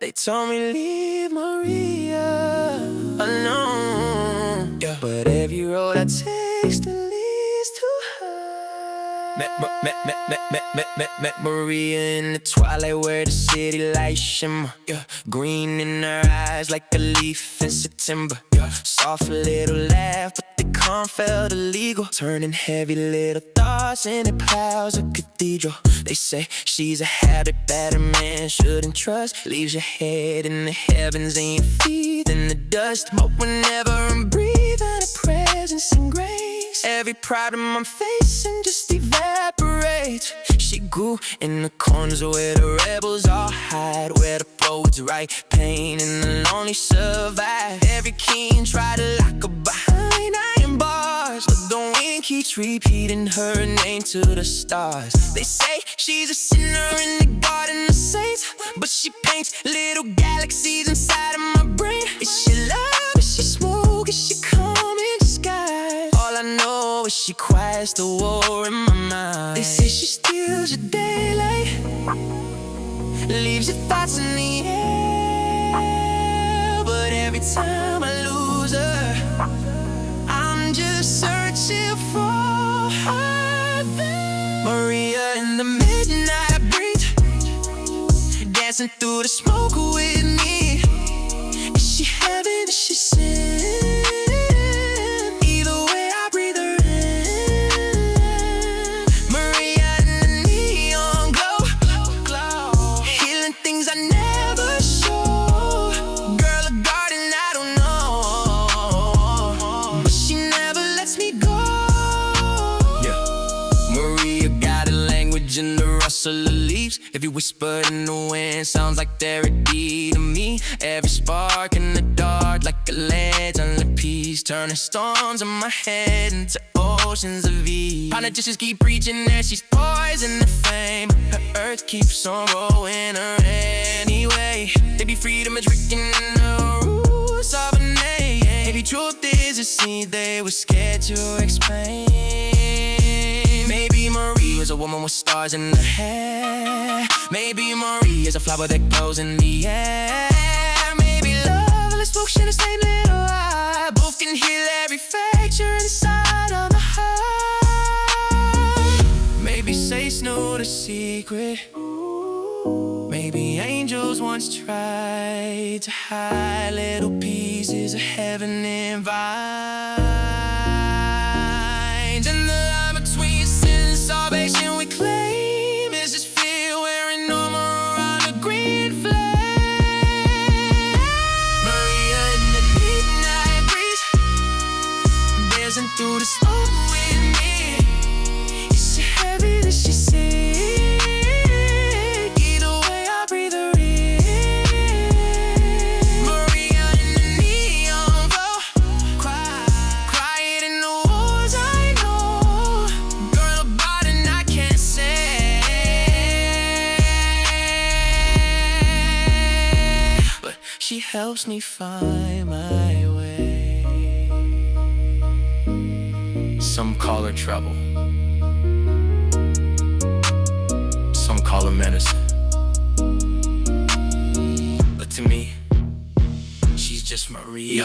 They told me leave Maria alone, but every road I take still leads to her. Met Maria in the twilight where the city lights shimmer. Green in her eyes like a leaf in September. Soft little laugh, but the calm felt illegal. Turning heavy little thoughts into clouds of cathedral. They say she's a habit that a man shouldn't trust. Leaves your head in the heavens and your feet in the dust. But whenever I'm breathing her presence and grace, every problem I'm facing just evaporates. She grew in the corners where the rebels all hide, where the poets write pain and the lonely survive. Every king tried to lock her behind iron bars, but the wind keeps repeating her name to the stars. They say she's a sinner in the garden of saints, but she paints little galaxies inside of my brain. Is she love? Is she smoke? Is she calm in disguise? All I know is she quiets the war in my mind. They say she steals your daylight, leaves your thoughts in the air, but every time I lose her, I'm just searching for her there. Maria in the midnight breeze, dancing through the smoke with me. Is she heaven? Is she sin? Either way I breathe her in. Maria in the neon glow, healing things I never show. Girl, a garden I don't know, but she never lets me go. Maria got a language in the rustle of leaves. Every whisper in the wind sounds like therapy to me. Every spark in the dark like a legend of peace, turning storms in my head into oceans of ease. Politicians keep preaching that she's poison the flame. Her earth keeps on growing her anyway. Maybe freedom is written in the roots of her name. Maybe truth is a seed they were scared to explain. Maybe Marie is a woman with stars in her hair. Maybe Marie is a flower that glows in the air. Maybe love and smoke share the same little eye. Both can heal every fracture inside of the heart. Maybe Saints know the secret. Maybe angels once tried to hide little pieces of heaven in vines. And the line between sin and salvation we claim is this fear wearing armor around a green flame. Maria in the midnight breeze, dancing through the smoke with me. Is she heavy? Does she sick? Either way I breathe her in. Maria in the neon glow, quiet in the wars I know. Girl about it I can't say, but she helps me find my way. Some call her trouble, some call her medicine, but to me, she's just Maria.